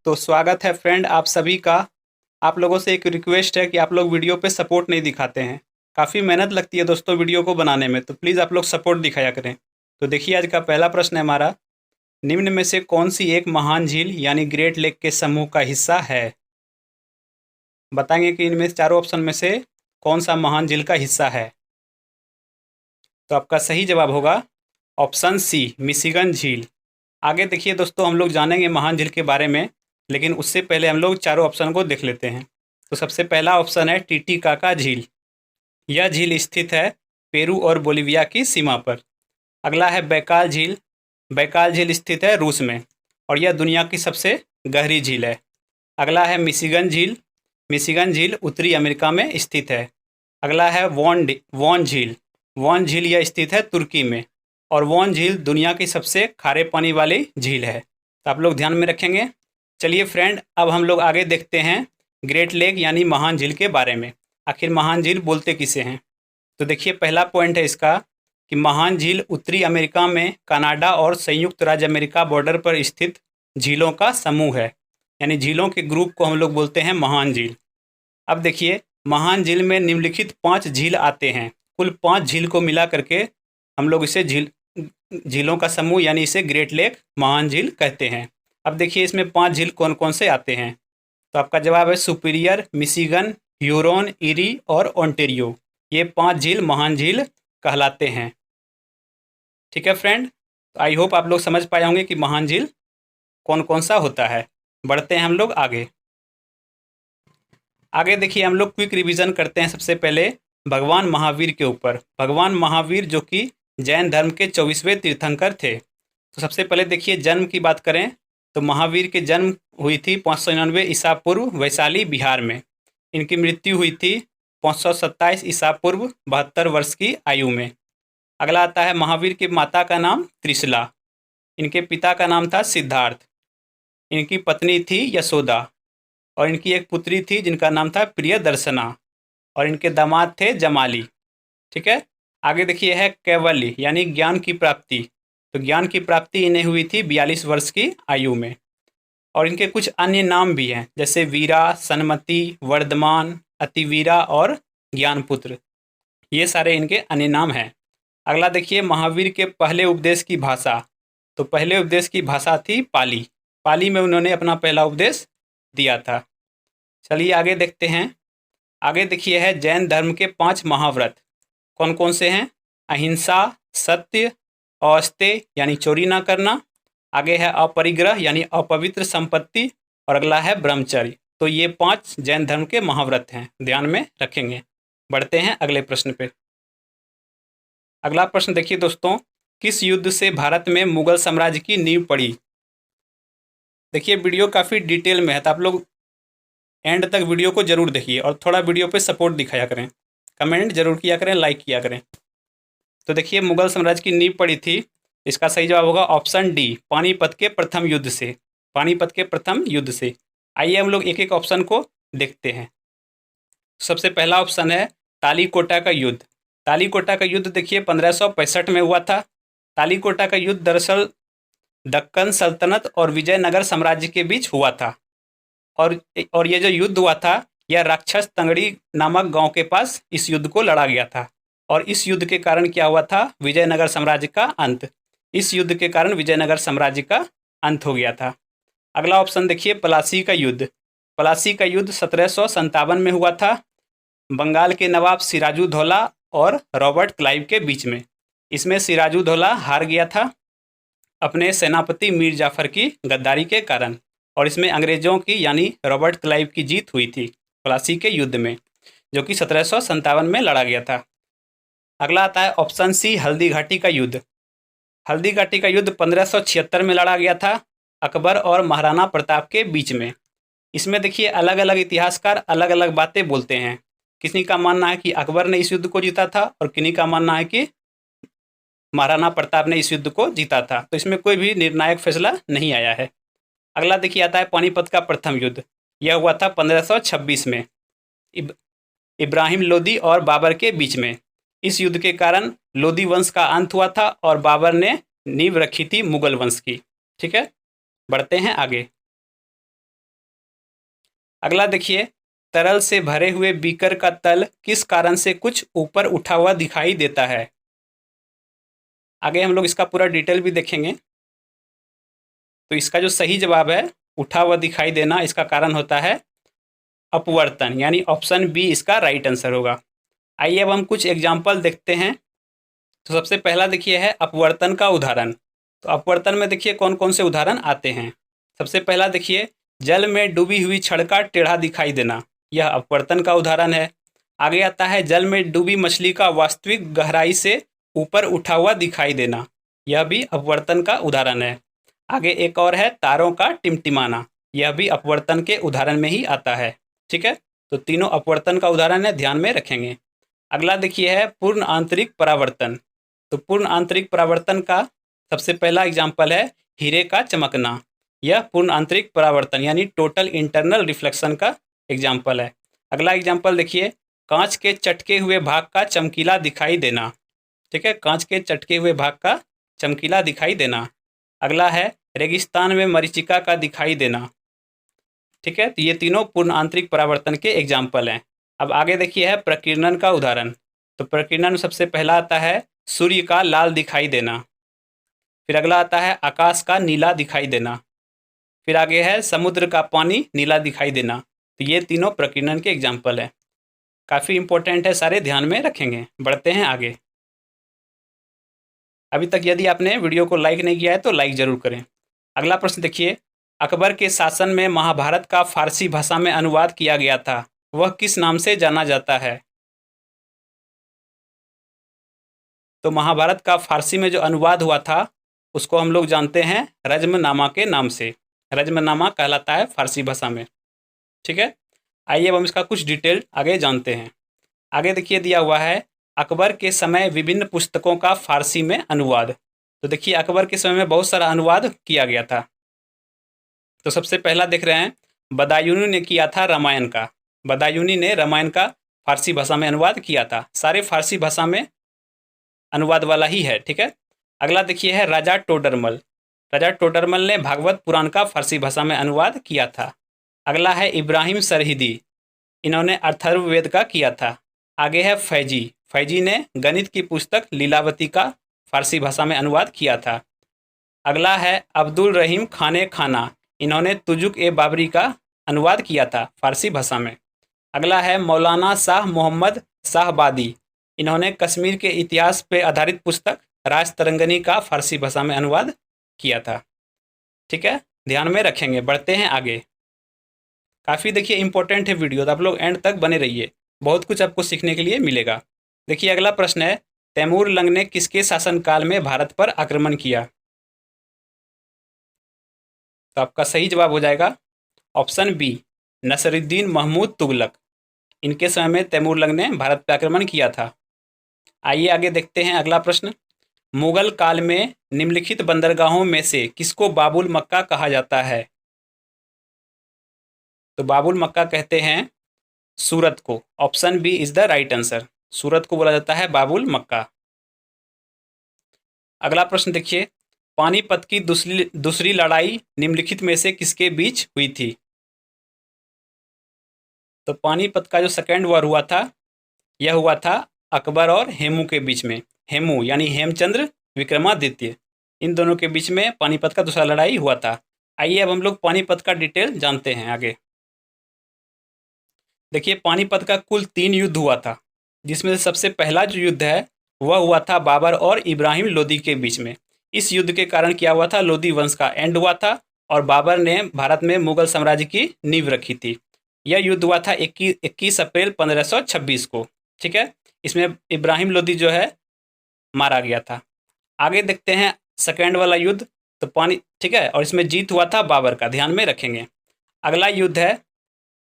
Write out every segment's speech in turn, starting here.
तो स्वागत है फ्रेंड आप सभी का। आप लोगों से एक रिक्वेस्ट है कि आप लोग वीडियो पे सपोर्ट नहीं दिखाते हैं। काफ़ी मेहनत लगती है दोस्तों वीडियो को बनाने में, तो प्लीज़ आप लोग सपोर्ट दिखाया करें। तो देखिए आज का पहला प्रश्न है हमारा, निम्न में से कौन सी एक महान झील यानी ग्रेट लेक के समूह का हिस्सा है। बताएंगे कि इनमें से चारों ऑप्शन में से कौन सा महान झील का हिस्सा है। तो आपका सही जवाब होगा ऑप्शन सी, मिशिगन झील। आगे देखिए दोस्तों, हम लोग जानेंगे महान झील के बारे में, लेकिन उससे पहले हम लोग चारों ऑप्शन को देख लेते हैं। तो सबसे पहला ऑप्शन है टीटीकाका झील। यह झील स्थित है पेरू और बोलिविया की सीमा पर। अगला है बैकाल झील। बैकाल झील स्थित है रूस में और यह दुनिया की सबसे गहरी झील है। अगला है मिशिगन झील। मिशिगन झील उत्तरी अमेरिका में स्थित है। अगला है वॉन झील। वॉन झील यह स्थित है तुर्की में और वॉन झील दुनिया की सबसे खारे पानी वाली झील है। तो आप लोग ध्यान में रखेंगे। चलिए फ्रेंड, अब हम लोग आगे देखते हैं ग्रेट लेक यानी महान झील के बारे में। आखिर महान झील बोलते किसे हैं। तो देखिए पहला पॉइंट है इसका कि महान झील उत्तरी अमेरिका में कनाडा और संयुक्त राज्य अमेरिका बॉर्डर पर स्थित झीलों का समूह है। यानी झीलों के ग्रुप को हम लोग बोलते हैं महान झील। अब देखिए, महान झील में निम्नलिखित 5 झील आते हैं। कुल 5 झील को मिला करके हम लोग इसे झीलों का समूह यानी इसे ग्रेट लेक महान झील कहते हैं। अब देखिए इसमें 5 झील कौन कौन से आते हैं। तो आपका जवाब है सुपीरियर, मिशिगन, ह्यूरोन, इरी और ओंटेरियो। ये 5 झील महान झील कहलाते हैं। ठीक है फ्रेंड, तो आई होप आप लोग समझ पाए होंगे कि महान झील कौन कौन सा होता है। बढ़ते हैं हम लोग आगे। आगे देखिए हम लोग क्विक रिवीजन करते हैं। सबसे पहले भगवान महावीर के ऊपर। भगवान महावीर जो कि जैन धर्म के 24वें तीर्थंकर थे। तो सबसे पहले देखिए जन्म की बात करें तो महावीर के जन्म हुई थी 599 ईसा पूर्व वैशाली बिहार में। इनकी मृत्यु हुई थी 527 ईसा पूर्व 72 वर्ष की आयु में। अगला आता है महावीर की माता का नाम त्रिशला। इनके पिता का नाम था सिद्धार्थ। इनकी पत्नी थी यशोदा और इनकी एक पुत्री थी जिनका नाम था प्रियदर्शना और इनके दामाद थे जमाली। ठीक है, आगे देखिए है कैवल्य यानी ज्ञान की प्राप्ति। तो ज्ञान की प्राप्ति इन्हें हुई थी 42 वर्ष की आयु में। और इनके कुछ अन्य नाम भी हैं जैसे वीरा, सन्मति, वर्धमान, अतिवीरा और ज्ञानपुत्र। ये सारे इनके अन्य नाम हैं। अगला देखिए महावीर के पहले उपदेश की भाषा। तो पहले उपदेश की भाषा थी पाली। पाली में उन्होंने अपना पहला उपदेश दिया था। चलिए आगे देखते हैं। आगे देखिए है जैन धर्म के 5 महाव्रत। कौन कौन से हैं। अहिंसा, सत्य, औस्तेय यानी चोरी ना करना। आगे है अपरिग्रह यानी अपवित्र संपत्ति और अगला है ब्रह्मचर्य। तो ये 5 जैन धर्म के महाव्रत हैं, ध्यान में रखेंगे। बढ़ते हैं अगले प्रश्न पे। अगला प्रश्न देखिए दोस्तों, किस युद्ध से भारत में मुगल साम्राज्य की नींव पड़ी। देखिए वीडियो काफ़ी डिटेल में है, तो आप लोग एंड तक वीडियो को जरूर देखिए और थोड़ा वीडियो पे सपोर्ट दिखाया करें, कमेंट जरूर किया करें, लाइक किया करें। तो देखिए मुगल साम्राज्य की नींव पड़ी थी। इसका सही जवाब होगा ऑप्शन डी, पानीपत के प्रथम युद्ध से। पानीपत के प्रथम युद्ध से। आइए हम लोग एक एक ऑप्शन को देखते हैं। सबसे पहला ऑप्शन है तालीकोटा का युद्ध। तालीकोटा का युद्ध देखिए 1565 में हुआ था। तालीकोटा का युद्ध दरअसल दक्कन सल्तनत और विजयनगर साम्राज्य के बीच हुआ था। और ये जो युद्ध हुआ था यह राक्षस तंगड़ी नामक गांव के पास इस युद्ध को लड़ा गया था। और इस युद्ध के कारण क्या हुआ था, विजयनगर साम्राज्य का अंत। इस युद्ध के कारण विजयनगर साम्राज्य का अंत हो गया था। अगला ऑप्शन देखिए प्लासी का युद्ध। प्लासी का युद्ध 1757 में हुआ था, बंगाल के नवाब सिराजुद्दौला और रॉबर्ट क्लाइव के बीच में। इसमें सिराजुद्दौला हार गया था अपने सेनापति मीर जाफर की गद्दारी के कारण और इसमें अंग्रेजों की यानी रॉबर्ट क्लाइव की जीत हुई थी प्लासी के युद्ध में, जो कि 1757 में लड़ा गया था। अगला आता है ऑप्शन सी, हल्दी घाटी का युद्ध। हल्दी घाटी का युद्ध 1576 में लड़ा गया था अकबर और महाराणा प्रताप के बीच में। इसमें देखिए अलग अलग इतिहासकार अलग अलग बातें बोलते हैं। किसी का मानना है कि अकबर ने इस युद्ध को जीता था और किन्हीं का मानना है कि महाराणा प्रताप ने इस युद्ध को जीता था। तो इसमें कोई भी निर्णायक फैसला नहीं आया है। अगला देखिए आता है पानीपत का प्रथम युद्ध। यह हुआ था 1526 में इब्राहिम लोदी और बाबर के बीच में। इस युद्ध के कारण लोदी वंश का अंत हुआ था और बाबर ने नींव रखी थी मुगल वंश की। ठीक है, बढ़ते हैं आगे। अगला देखिए, तरल से भरे हुए बीकर का तल किस कारण से कुछ ऊपर उठा हुआ दिखाई देता है। आगे हम लोग इसका पूरा डिटेल भी देखेंगे। तो इसका जो सही जवाब है उठा हुआ दिखाई देना, इसका कारण होता है अपवर्तन, यानी ऑप्शन बी इसका राइट आंसर होगा। आइए अब हम कुछ एग्जाम्पल देखते हैं। तो सबसे पहला देखिए है अपवर्तन का उदाहरण। तो अपवर्तन में देखिए कौन कौन से उदाहरण आते हैं। सबसे पहला देखिए, जल में डूबी हुई छड़ का टेढ़ा दिखाई देना, यह अपवर्तन का उदाहरण है। आगे आता है जल में डूबी मछली का वास्तविक गहराई से ऊपर उठा हुआ दिखाई देना, यह भी अपवर्तन का उदाहरण है। आगे एक और है तारों का टिमटिमाना, यह भी अपवर्तन के उदाहरण में ही आता है। ठीक है, तो तीनों अपवर्तन का उदाहरण है, ध्यान में रखेंगे। अगला देखिए है पूर्ण आंतरिक परावर्तन। तो पूर्ण आंतरिक परावर्तन का सबसे पहला एग्जाम्पल है हीरे का चमकना, यह पूर्ण आंतरिक परावर्तन यानी टोटल इंटरनल रिफ्लेक्शन का एग्जाम्पल है। अगला एग्जाम्पल देखिए, कांच के चटके हुए भाग का चमकीला दिखाई देना। ठीक है, कांच के चटके हुए भाग का चमकीला दिखाई देना। अगला है रेगिस्तान में मरीचिका का दिखाई देना। ठीक है, तो ये तीनों पूर्ण आंतरिक परावर्तन के एग्जाम्पल हैं। अब आगे देखिए है प्रकीर्णन का उदाहरण। तो प्रकीर्णन में सबसे पहला आता है सूर्य का लाल दिखाई देना। फिर अगला आता है आकाश का नीला दिखाई देना। फिर आगे है समुद्र का पानी नीला दिखाई देना। तो ये तीनों प्रकीर्णन के एग्जाम्पल हैं, काफ़ी इंपॉर्टेंट है, सारे ध्यान में रखेंगे। बढ़ते हैं आगे। अभी तक यदि आपने वीडियो को लाइक नहीं किया है तो लाइक ज़रूर करें। अगला प्रश्न देखिए, अकबर के शासन में महाभारत का फारसी भाषा में अनुवाद किया गया था, वह किस नाम से जाना जाता है। तो महाभारत का फारसी में जो अनुवाद हुआ था उसको हम लोग जानते हैं रज्मनामा के नाम से। रज्मनामा कहलाता है फारसी भाषा में। ठीक है, आइए अब हम इसका कुछ डिटेल आगे जानते हैं। आगे देखिए दिया हुआ है अकबर के समय विभिन्न पुस्तकों का फारसी में अनुवाद। तो देखिए अकबर के समय में बहुत सारा अनुवाद किया गया था। तो सबसे पहला देख रहे हैं बदायूनी ने किया था रामायण का। बदायूनी ने रामायण का फारसी भाषा में अनुवाद किया था। सारे फारसी भाषा में अनुवाद वाला ही है। ठीक है, अगला देखिए है राजा टोडरमल। राजा टोडरमल ने भागवत पुराण का फारसी भाषा में अनुवाद किया था। अगला है इब्राहिम सरहिदी, इन्होंने अथर्ववेद का किया था। आगे है फैजी। फैजी ने गणित की पुस्तक लीलावती का फारसी भाषा में अनुवाद किया था। अगला है अब्दुल रहीम खाने खाना, इन्होंने तुजुक ए बाबरी का अनुवाद किया था फारसी भाषा में। अगला है मौलाना शाह मोहम्मद शाहबादी, इन्होंने कश्मीर के इतिहास पर आधारित पुस्तक राज तरंगनी का फारसी भाषा में अनुवाद किया था। ठीक है, ध्यान में रखेंगे। बढ़ते हैं आगे। काफ़ी देखिए इंपॉर्टेंट है वीडियो, तो आप लोग एंड तक बने रहिए, बहुत कुछ आपको सीखने के लिए मिलेगा। देखिए अगला प्रश्न है तैमूर लंग ने किसके शासनकाल में भारत पर आक्रमण किया। तो आपका सही जवाब हो जाएगा ऑप्शन बी नसरुद्दीन महमूद तुगलक। इनके समय में तैमूर लंग ने भारत पर आक्रमण किया था। आइए आगे देखते हैं अगला प्रश्न, मुगल काल में निम्नलिखित बंदरगाहों में से किसको बाबुल मक्का कहा जाता है। तो बाबुल मक्का कहते हैं सूरत को। Option B is the right answer, Surat को बोला जाता है बाबुल मक्का। अगला प्रश्न देखिए, पानीपत की दूसरी लड़ाई निम्नलिखित में से किसके बीच हुई थी। तो पानीपत का जो सेकेंड वॉर हुआ था यह हुआ था अकबर और हेमू के बीच में। हेमू यानी हेमचंद्र विक्रमादित्य, इन दोनों के बीच में पानीपत का दूसरा लड़ाई हुआ था। आइए अब हम लोग पानीपत का डिटेल जानते हैं आगे। देखिए पानीपत का कुल 3 युद्ध हुआ था, जिसमें से सबसे पहला जो युद्ध है वह हुआ था बाबर और इब्राहिम लोदी के बीच में। इस युद्ध के कारण क्या हुआ था, लोदी वंश का एंड हुआ था और बाबर ने भारत में मुगल साम्राज्य की नींव रखी थी। यह युद्ध हुआ था 21 अप्रैल 1526 को। ठीक है, इसमें इब्राहिम लोदी जो है मारा गया था। आगे देखते हैं सेकेंड वाला युद्ध। तो ठीक है, और इसमें जीत हुआ था बाबर का, ध्यान में रखेंगे। अगला युद्ध है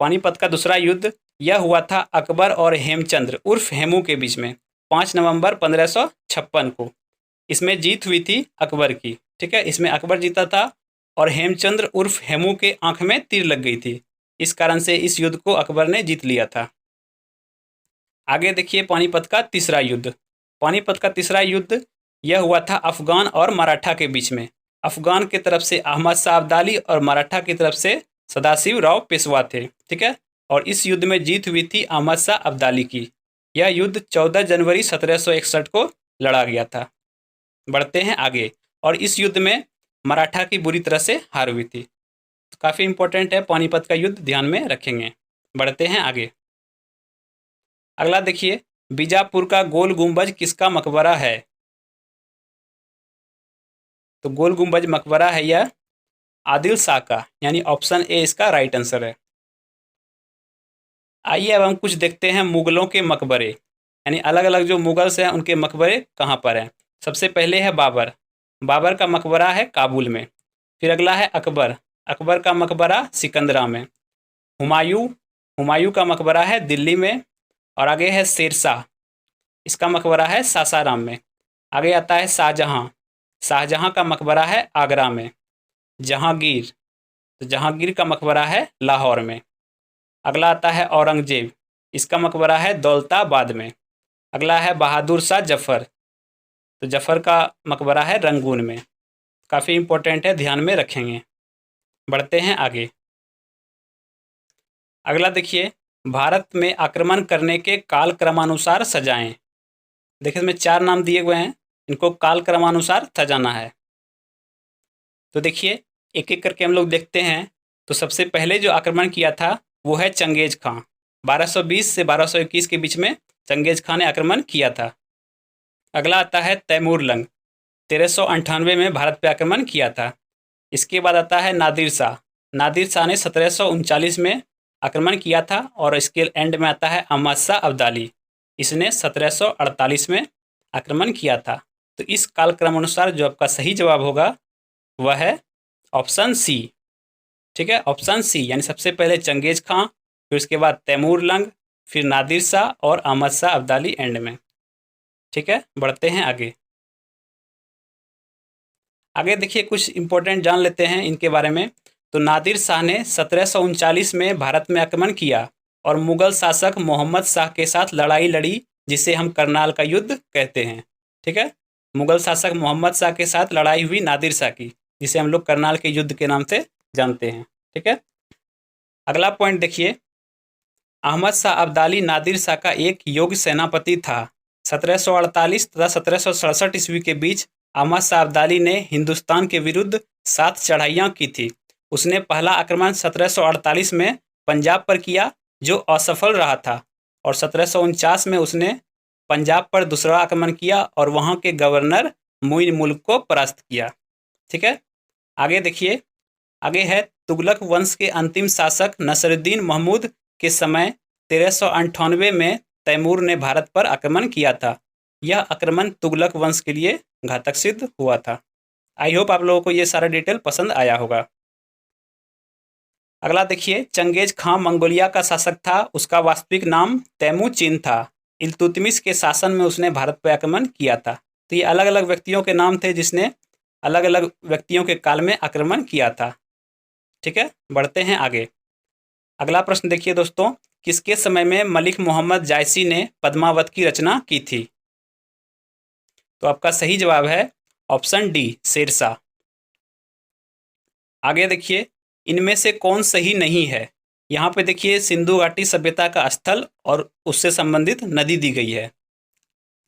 पानीपत का दूसरा युद्ध, यह हुआ था अकबर और हेमचंद्र उर्फ हेमू के बीच में 5 नवंबर 1556 को। इसमें जीत हुई थी अकबर की। ठीक है, इसमें अकबर जीता था और हेमचंद्र उर्फ हेमू के आंख में तीर लग गई थी, इस कारण से इस युद्ध को अकबर ने जीत लिया था। आगे देखिए पानीपत का तीसरा युद्ध। पानीपत का तीसरा युद्ध यह हुआ था अफगान और मराठा के बीच में। अफगान की तरफ से अहमद शाह अब्दाली और मराठा की तरफ से सदाशिव राव पेशवा थे। ठीक है, और इस युद्ध में जीत हुई थी अहमद शाह अब्दाली की। यह युद्ध 14 जनवरी 1761 को लड़ा गया था। बढ़ते हैं आगे। और इस युद्ध में मराठा की बुरी तरह से हार हुई थी। तो काफ़ी इंपॉर्टेंट है, पानीपत का युद्ध ध्यान में रखेंगे। बढ़ते हैं आगे। अगला देखिए, बीजापुर का गोल गुंबज किसका मकबरा है? तो गोल गुंबज मकबरा है यह आदिल शाह का, यानी ऑप्शन ए इसका राइट आंसर है। आइए अब हम कुछ देखते हैं मुगलों के मकबरे, यानी अलग अलग जो मुगल्स हैं उनके मकबरे कहाँ पर हैं। सबसे पहले है बाबर। बाबर का मकबरा है काबुल में। फिर अगला है अकबर। अकबर का मकबरा सिकंदरा में। हुमायूं। हुमायूं का मकबरा है दिल्ली में। और आगे है शेरशाह, इसका मकबरा है सासाराम में। आगे आता है शाहजहां। शाहजहां का मकबरा है आगरा में। जहांगीर, तो जहांगीर का मकबरा है लाहौर में। अगला आता है औरंगजेब, इसका मकबरा है दौलताबाद में। अगला है बहादुर शाह जफर, तो जफर का मकबरा है रंगून में। काफ़ी इंपॉर्टेंट है, ध्यान में रखेंगे। बढ़ते हैं आगे। अगला देखिए, भारत में आक्रमण करने के काल क्रमानुसार सजाएं। देखिए इसमें 4 नाम दिए हुए हैं, इनको काल क्रमानुसार सजाना है। तो देखिए एक एक करके हम लोग देखते हैं। तो सबसे पहले जो आक्रमण किया था वो है चंगेज खां। 1220 से 1221 के बीच में चंगेज खां ने आक्रमण किया था। अगला आता है तैमूर लंग, 1398 में भारत पे आक्रमण किया था। इसके बाद आता है नादिर शाह। नादिर शाह ने 1739 में आक्रमण किया था। और इसके एंड में आता है अहमद शाह अब्दाली, इसने 1748 में आक्रमण किया था। तो इस कालक्रम अनुसार जो आपका सही जवाब होगा वह है ऑप्शन सी। ठीक है, ऑप्शन सी, यानी सबसे पहले चंगेज खां, फिर उसके बाद तैमूर लंग, फिर नादिर शाह और अहमद शाह अब्दाली एंड में। ठीक है, बढ़ते हैं आगे। आगे देखिए कुछ इंपॉर्टेंट जान लेते हैं इनके बारे में। तो नादिर शाह ने 1739 में भारत में आक्रमण किया और मुगल शासक मोहम्मद शाह के साथ लड़ाई लड़ी, जिसे हम करनाल का युद्ध कहते हैं। ठीक है, मुगल शासक मोहम्मद शाह के साथ लड़ाई हुई नादिर शाह की, जिसे हम लोग करनाल के युद्ध के नाम से जानते हैं। ठीक है, अगला पॉइंट देखिए, अहमद शाह अब्दाली नादिर शाह का एक योग्य सेनापति था। 1748 तथा 1767 ईस्वी के बीच अहमद शाह अब्दाली ने हिंदुस्तान के विरुद्ध 7 चढ़ाइयाँ की थी। उसने पहला आक्रमण 1748 में पंजाब पर किया, जो असफल रहा था। और 1749 में उसने पंजाब पर दूसरा आक्रमण किया और वहाँ के गवर्नर मुइन मुल्क को परास्त किया। ठीक है, आगे देखिए, आगे है तुगलक वंश के अंतिम शासक नसरुद्दीन महमूद के समय 1398 में तैमूर ने भारत पर आक्रमण किया था। यह आक्रमण तुगलक वंश के लिए घातक सिद्ध हुआ था। आई होप आप लोगों को ये सारा डिटेल पसंद आया होगा। अगला देखिए, चंगेज खां मंगोलिया का शासक था। उसका वास्तविक नाम तैमूचिन था। इल्तुतमिश के शासन में उसने भारत पर आक्रमण किया था। तो ये अलग अलग व्यक्तियों के नाम थे जिसने अलग अलग व्यक्तियों के काल में आक्रमण किया था। ठीक है, बढ़ते हैं आगे। अगला प्रश्न देखिए दोस्तों, किसके समय में मलिक मोहम्मद जायसी ने पद्मावत की रचना की थी? तो आपका सही जवाब है ऑप्शन डी, शेरशाह। आगे देखिए, इनमें से कौन सही नहीं है? यहाँ पे देखिए सिंधु घाटी सभ्यता का स्थल और उससे संबंधित नदी दी गई है।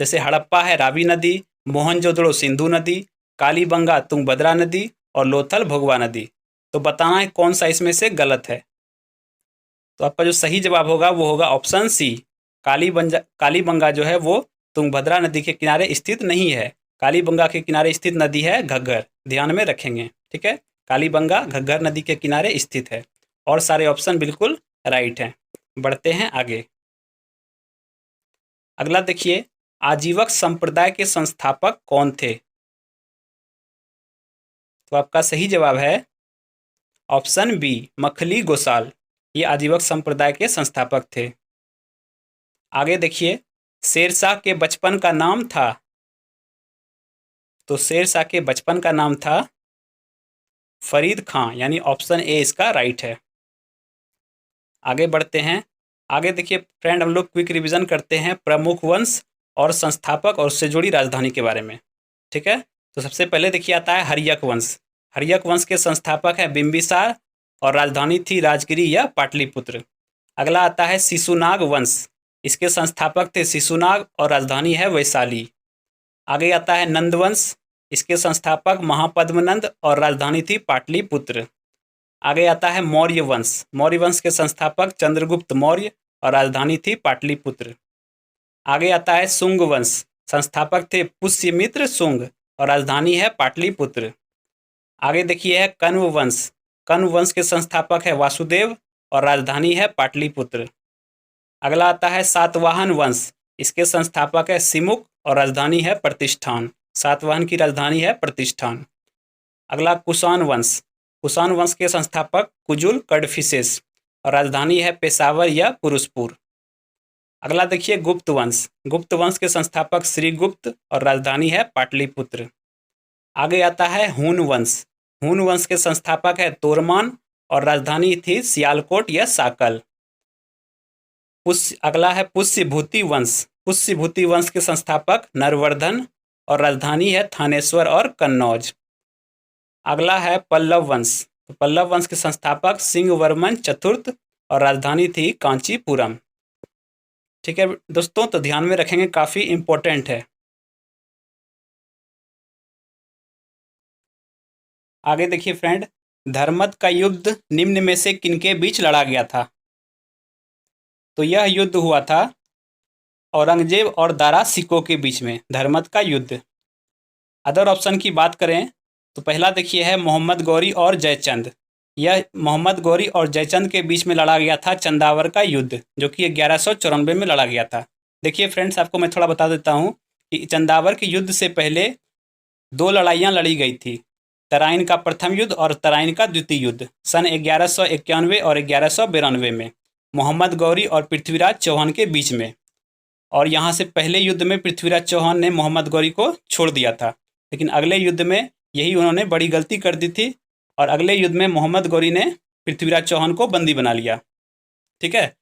जैसे हड़प्पा है रावी नदी, मोहनजोदड़ो सिंधु नदी, कालीबंगा तुंगभद्रा नदी और लोथल भोगवा नदी। तो बताना है कौन सा इसमें से गलत है। तो आपका जो सही जवाब होगा वो होगा ऑप्शन सी, कालीबंगा जो है वो तुंगभद्रा नदी के किनारे स्थित नहीं है। कालीबंगा के किनारे स्थित नदी है घग्गर, ध्यान में रखेंगे। ठीक है, कालीबंगा घग्गर नदी के किनारे स्थित है। और सारे ऑप्शन बिल्कुल राइट हैं। बढ़ते हैं आगे। अगला देखिए, आजीवक संप्रदाय के संस्थापक कौन थे? तो आपका सही जवाब है ऑप्शन बी, मखली गोसाल। ये आजीवक संप्रदाय के संस्थापक थे। आगे देखिए, शेरशाह के बचपन का नाम था। तो शेरशाह के बचपन का नाम था फरीद खां, यानी ऑप्शन ए इसका राइट है। आगे बढ़ते हैं। आगे देखिए फ्रेंड, हम लोग क्विक रिवीजन करते हैं प्रमुख वंश और संस्थापक और उससे जुड़ी राजधानी के बारे में। ठीक है, तो सबसे पहले देखिए आता है हर्यक वंश। हर्यक वंश के संस्थापक हैं बिंबिसार और राजधानी थी राजगिरी या पाटलिपुत्र। अगला आता है शिशुनाग वंश, इसके संस्थापक थे शिशुनाग और राजधानी है वैशाली। आगे आता है नंद वंश, इसके संस्थापक महापद्मनंद और राजधानी थी पाटलिपुत्र। आगे आता है मौर्य वंश, मौर्य वंश के संस्थापक चंद्रगुप्त मौर्य और राजधानी थी पाटलिपुत्र। आगे आता है शुंग वंश, संस्थापक थे पुष्यमित्र शुंग और राजधानी है पाटलिपुत्र। आगे देखिए है कण्व वंश, कण्व वंश के संस्थापक है वासुदेव और राजधानी है पाटलिपुत्र। अगला आता है सातवाहन वंश, इसके संस्थापक है सिमुक और राजधानी है प्रतिष्ठान। सातवाहन की राजधानी है प्रतिष्ठान। अगला कुषाण वंश, कुषाण वंश के संस्थापक कुजुल कडफिसेस और राजधानी है पेशावर या पुरुषपुर। अगला देखिए गुप्त वंश, गुप्त वंश के संस्थापक श्रीगुप्त और राजधानी है पाटलिपुत्र। आगे आता है हून वंश, हून वंश के संस्थापक है तोरमान और राजधानी थी सियालकोट या साकल। अगला है पुष्यभूति वंश, पुष्यभूति वंश के संस्थापक नरवर्धन और राजधानी है थानेश्वर और कन्नौज। अगला है पल्लव वंश, तो पल्लव वंश के संस्थापक सिंहवर्मन चतुर्थ और राजधानी थी कांचीपुरम। ठीक है दोस्तों, तो ध्यान में रखेंगे, काफ़ी इंपॉर्टेंट है। आगे देखिए फ्रेंड, धर्मद का युद्ध निम्न में से किनके बीच लड़ा गया था? तो यह युद्ध हुआ था औरंगजेब और दारा सिकों के बीच में, धर्मद का युद्ध। अदर ऑप्शन की बात करें तो पहला देखिए है मोहम्मद गौरी और जयचंद। यह मोहम्मद गौरी और जयचंद के बीच में लड़ा गया था चंदावर का युद्ध, जो कि 1194 में लड़ा गया था। देखिए फ्रेंड्स, आपको मैं थोड़ा बता देता हूँ कि चंदावर के युद्ध से पहले दो लड़ाइयाँ लड़ी गई थी, तराइन का प्रथम युद्ध और तराइन का द्वितीय युद्ध, सन 1191 और 1192 में मोहम्मद गौरी और पृथ्वीराज चौहान के बीच में। और यहाँ से पहले युद्ध में पृथ्वीराज चौहान ने मोहम्मद गौरी को छोड़ दिया था, लेकिन अगले युद्ध में यही उन्होंने बड़ी गलती कर दी थी और अगले युद्ध में मोहम्मद गौरी ने पृथ्वीराज चौहान को बंदी बना लिया। ठीक है,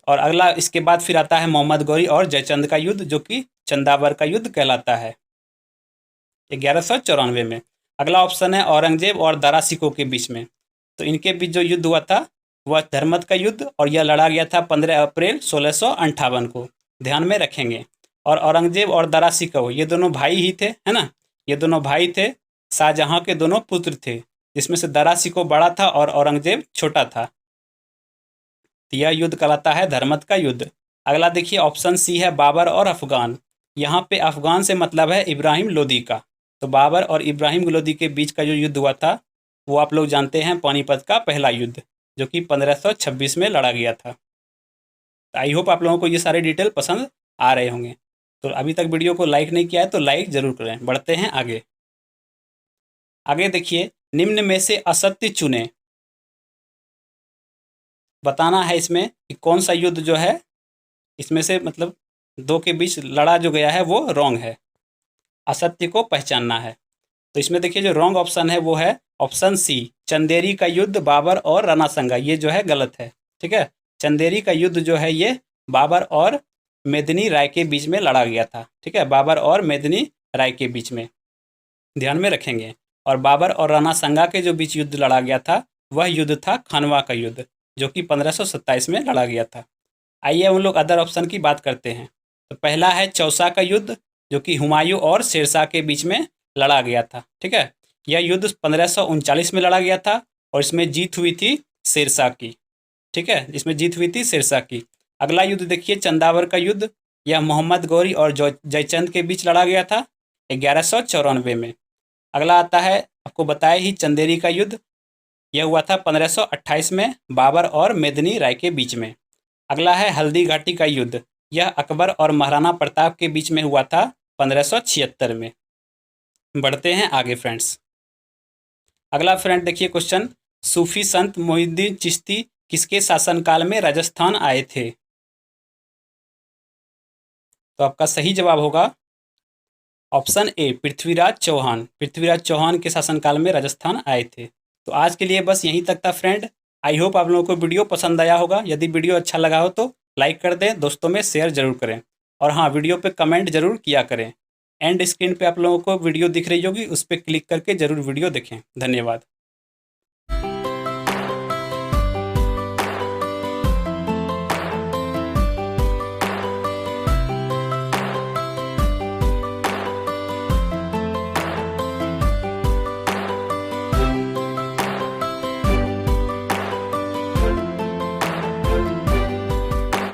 और अगला इसके बाद फिर आता है मोहम्मद गौरी और जयचंद का युद्ध, जो कि चंदावर का युद्ध कहलाता है 1194 में। अगला ऑप्शन है औरंगजेब और दारा सिकों के बीच में। तो इनके बीच जो युद्ध हुआ था वह धर्मद का युद्ध, और यह लड़ा गया था 15 अप्रैल 1658 को, ध्यान में रखेंगे। और औरंगजेब और दारा सिकों ये दोनों भाई ही थे, है ना, ये दोनों भाई थे, शाहजहां के दोनों पुत्र थे, जिसमें से दारा सिकों बड़ा था और औरंगजेब छोटा था। तो यह युद्ध कहलाता है धर्मद का युद्ध। अगला देखिए ऑप्शन सी है बाबर और अफगान। यहाँ पे अफगान से मतलब है इब्राहिम लोदी का। तो बाबर और इब्राहिम लोदी के बीच का जो युद्ध हुआ था वो आप लोग जानते हैं, पानीपत का पहला युद्ध, जो कि 1526 में लड़ा गया था। आई होप आप लोगों को ये सारे डिटेल पसंद आ रहे होंगे। तो अभी तक वीडियो को लाइक नहीं किया है तो लाइक जरूर करें। बढ़ते हैं आगे। आगे देखिए, निम्न में से असत्य चुने। बताना है इसमें कि कौन सा युद्ध जो है इसमें से मतलब दो के बीच लड़ा जो गया है वो रॉन्ग है, असत्य को पहचानना है। तो इसमें देखिए जो रॉन्ग ऑप्शन है वो है ऑप्शन सी, चंदेरी का युद्ध बाबर और राणा संगा, ये जो है गलत है। ठीक है, चंदेरी का युद्ध जो है ये बाबर और मेदिनी राय के बीच में लड़ा गया था। ठीक है, बाबर और मेदिनी राय के बीच में, ध्यान में रखेंगे। और बाबर और राणा संगा के जो बीच युद्ध लड़ा गया था वह युद्ध था खानवा का युद्ध, जो कि 1527 में लड़ा गया था। आइए हम लोग अदर ऑप्शन की बात करते हैं। तो पहला है चौसा का युद्ध, जो कि हुमायूं और शेरशाह के बीच में लड़ा गया था। ठीक है, यह युद्ध 1539 में लड़ा गया था और इसमें जीत हुई थी शेरशाह की। ठीक है, इसमें जीत हुई थी शेरशाह की। अगला युद्ध देखिए चंदावर का युद्ध, यह मोहम्मद गौरी और जयचंद के बीच लड़ा गया था 1194 में। अगला आता है आपको बताया ही चंदेरी का युद्ध, यह हुआ था 1528 में बाबर और मेदिनी राय के बीच में। अगला है हल्दी घाटी का युद्ध, यह अकबर और महाराणा प्रताप के बीच में हुआ था 1576 में। बढ़ते हैं आगे फ्रेंड्स। अगला फ्रेंड देखिए क्वेश्चन, सूफी संत मोहिउद्दीन चिश्ती किसके शासनकाल में राजस्थान आए थे? तो आपका सही जवाब होगा ऑप्शन ए, पृथ्वीराज चौहान। पृथ्वीराज चौहान के शासनकाल में राजस्थान आए थे। तो आज के लिए बस यहीं तक था फ्रेंड। आई होप आप लोगों को वीडियो पसंद आया होगा। यदि वीडियो अच्छा लगा हो तो लाइक कर दें, दोस्तों में शेयर जरूर करें, और हाँ, वीडियो पे कमेंट जरूर किया करें। एंड स्क्रीन पे आप लोगों को वीडियो दिख रही होगी, उस पर क्लिक करके जरूर वीडियो देखें। धन्यवाद।